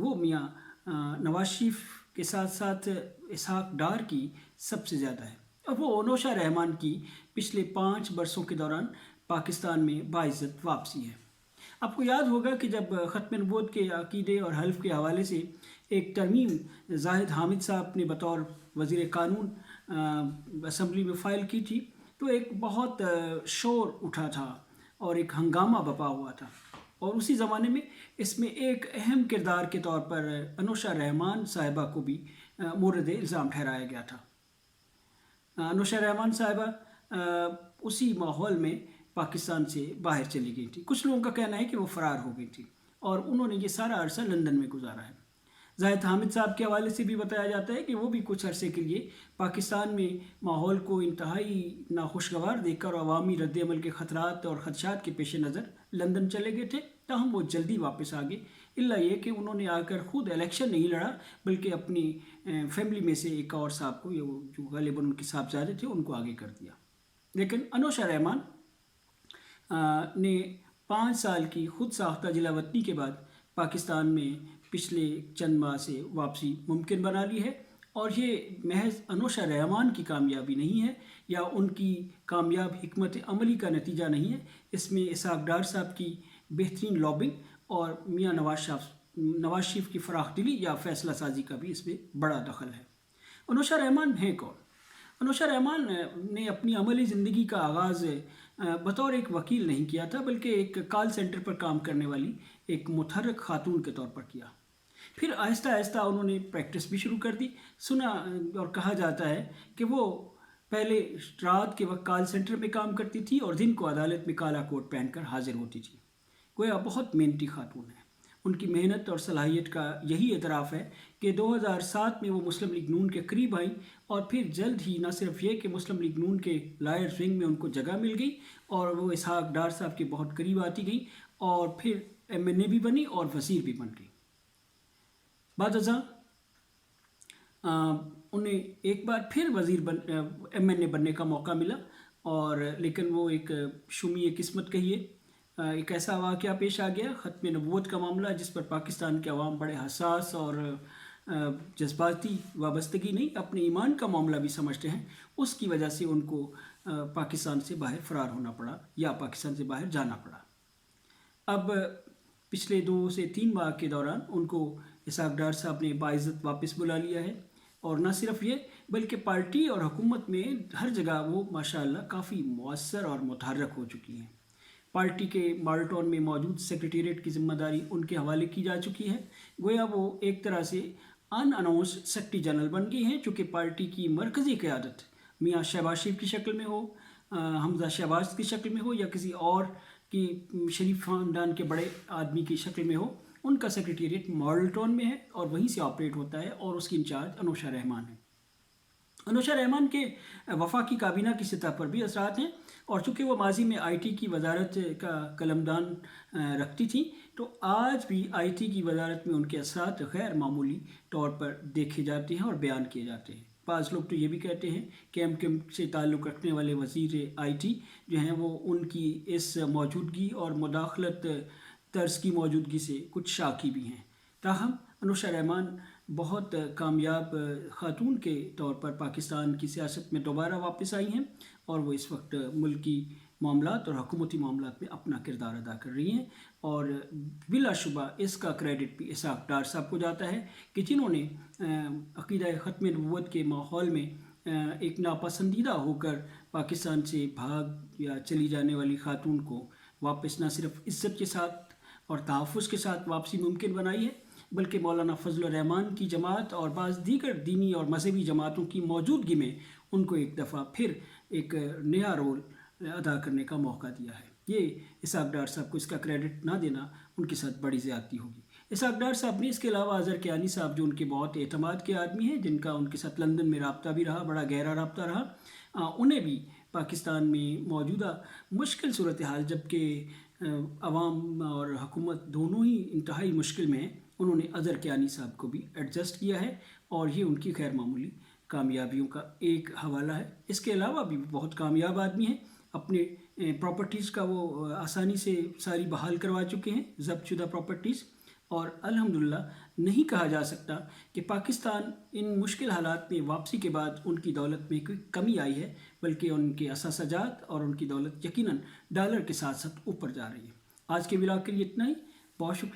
وہ میاں نواز شریف کے ساتھ ساتھ اسحاق ڈار کی سب سے زیادہ ہے، اور وہ انوشا رحمان کی پچھلے 5 برسوں کے دوران پاکستان میں باعزت واپسی ہے۔ آپ کو یاد ہوگا کہ جب ختم نبوت کے عقیدے اور حلف کے حوالے سے ایک ترمیم زاہد حامد صاحب نے بطور وزیر قانون اسمبلی میں فائل کی تھی، تو ایک بہت شور اٹھا تھا اور ایک ہنگامہ بپا ہوا تھا، اور اسی زمانے میں اس میں ایک اہم کردار کے طور پر انوشا رحمان صاحبہ کو بھی مورد الزام ٹھہرایا گیا تھا۔ انوشا رحمان صاحبہ اسی ماحول میں پاکستان سے باہر چلی گئی تھی۔ کچھ لوگوں کا کہنا ہے کہ وہ فرار ہو گئی تھی اور انہوں نے یہ سارا عرصہ لندن میں گزارا ہے۔ زاہد حامد صاحب کے حوالے سے بھی بتایا جاتا ہے کہ وہ بھی کچھ عرصے کے لیے پاکستان میں ماحول کو انتہائی ناخوشگوار دیکھ کر عوامی رد عمل کے خطرات اور خدشات کے پیش نظر لندن چلے گئے تھے، تاہم وہ جلدی واپس آ گئے، الا یہ کہ انہوں نے آ کر خود الیکشن نہیں لڑا بلکہ اپنی فیملی میں سے ایک اور صاحب کو، جو غالباً ان کے صاحبزادے تھے، ان کو آگے کر دیا۔ لیکن انوشا رحمان نے 5 سال کی خود ساختہ جلا وطنی کے بعد پاکستان میں پچھلے چند ماہ سے واپسی ممکن بنا لی ہے، اور یہ محض انوشا رحمان کی کامیابی نہیں ہے یا ان کی کامیاب حکمت عملی کا نتیجہ نہیں ہے، اس میں اسحاق ڈار صاحب کی بہترین لابنگ اور میاں نواز شریف کی فراخ دلی یا فیصلہ سازی کا بھی اس میں بڑا دخل ہے۔ انوشا رحمان ہیں کون؟ انوشا رحمان نے اپنی عملی زندگی کا آغاز بطور ایک وکیل نہیں کیا تھا، بلکہ ایک کال سینٹر پر کام کرنے والی ایک متحرک خاتون کے طور پر کیا۔ پھر آہستہ آہستہ انہوں نے پریکٹس بھی شروع کر دی۔ سنا اور کہا جاتا ہے کہ وہ پہلے رات کے وقت کال سینٹر میں کام کرتی تھی اور دن کو عدالت میں کالا کوٹ پہن کر حاضر ہوتی تھی۔ گویا بہت محنتی خاتون ہے۔ ان کی محنت اور صلاحیت کا یہی اعتراف ہے کہ 2007 میں وہ مسلم لیگ نون کے قریب آئیں، اور پھر جلد ہی نہ صرف یہ کہ مسلم لیگ نون کے لائرز ونگ میں ان کو جگہ مل گئی اور وہ اسحاق ڈار صاحب کے بہت قریب آتی گئیں، اور پھر MNA بھی بنی اور وزیر بھی بن گئی۔ بعد ازاں انہیں ایک بار پھر MNA بننے کا موقع ملا، اور لیکن وہ ایک شومی قسمت کہیے، ایک ایسا واقعہ پیش آ گیا، ختم نبوت کا معاملہ، جس پر پاکستان کے عوام بڑے حساس اور جذباتی وابستگی نہیں، اپنے ایمان کا معاملہ بھی سمجھتے ہیں، اس کی وجہ سے ان کو پاکستان سے باہر فرار ہونا پڑا یا پاکستان سے باہر جانا پڑا۔ اب پچھلے 2 سے 3 ماہ کے دوران ان کو اسحاق ڈار صاحب نے باعزت واپس بلا لیا ہے، اور نہ صرف یہ بلکہ پارٹی اور حکومت میں ہر جگہ وہ ماشاءاللہ کافی مؤثر اور متحرک ہو چکی ہیں۔ پارٹی کے مالٹون میں موجود سیکریٹریٹ کی ذمہ داری ان کے حوالے کی جا چکی ہے، گویا وہ ایک طرح سے ان اناؤنس سیکرٹری جنرل بن گئی ہیں، چونکہ پارٹی کی مرکزی قیادت میاں شہباز شریف کی شکل میں ہو، حمزہ شہباز کی شکل میں ہو، یا کسی اور کی شریف خاندان کے بڑے آدمی کی شکل میں ہو، ان کا سیکریٹریٹ مالٹون میں ہے اور وہیں سے آپریٹ ہوتا ہے، اور اس کی انچارج انوشا رحمان ہے۔ انوشا رحمان کے وفاقی کابینہ کی سطح پر بھی اثرات ہیں، اور چونکہ وہ ماضی میں IT کی وزارت کا قلمدان رکھتی تھیں، تو آج بھی IT کی وزارت میں ان کے اثرات غیر معمولی طور پر دیکھے جاتے ہیں اور بیان کیے جاتے ہیں۔ بعض لوگ تو یہ بھی کہتے ہیں کہ MKM سے تعلق رکھنے والے وزیر IT جو ہیں وہ ان کی اس موجودگی اور مداخلت طرز کی موجودگی سے کچھ شاکی بھی ہیں۔ تاہم انوشا رحمان بہت کامیاب خاتون کے طور پر پاکستان کی سیاست میں دوبارہ واپس آئی ہیں، اور وہ اس وقت ملکی معاملات اور حکومتی معاملات میں اپنا کردار ادا کر رہی ہیں، اور بلا شبہ اس کا کریڈٹ بھی اسحاق ڈار صاحب کو جاتا ہے کہ جنہوں نے عقیدہ ختم نبوت کے ماحول میں ایک ناپسندیدہ ہو کر پاکستان سے بھاگ یا چلی جانے والی خاتون کو واپس نہ صرف عزت کے ساتھ اور تحفظ کے ساتھ واپسی ممکن بنائی ہے، بلکہ مولانا فضل الرحمان کی جماعت اور بعض دیگر دینی اور مذہبی جماعتوں کی موجودگی میں ان کو ایک دفعہ پھر ایک نیا رول ادا کرنے کا موقع دیا ہے۔ یہ اسحاق ڈار صاحب کو اس کا کریڈٹ نہ دینا ان کے ساتھ بڑی زیادتی ہوگی۔ اسحاق ڈار صاحب نے اس کے علاوہ اظہر کیانی صاحب جو ان کے بہت اعتماد کے آدمی ہیں، جن کا ان کے ساتھ لندن میں رابطہ بھی رہا، بڑا گہرا رابطہ رہا، انہیں بھی پاکستان میں موجودہ مشکل صورتحال، جبکہ عوام اور حکومت دونوں ہی انتہائی مشکل میں ہیں، انہوں نے اظہر کیانی صاحب کو بھی ایڈجسٹ کیا ہے، اور یہ ان کی غیر معمولی کامیابیوں کا ایک حوالہ ہے۔ اس کے علاوہ بھی بہت کامیاب آدمی ہیں، اپنے پراپرٹیز کا وہ آسانی سے ساری بحال کروا چکے ہیں، ضبط شدہ پراپرٹیز، اور الحمدللہ نہیں کہا جا سکتا کہ پاکستان ان مشکل حالات میں واپسی کے بعد ان کی دولت میں کوئی کمی آئی ہے، بلکہ ان کے اثاثہ جات اور ان کی دولت یقیناً ڈالر کے ساتھ ساتھ اوپر جا رہی ہے۔ آج کے ولاگ کے لیے اتنا ہی، بہت شکریہ۔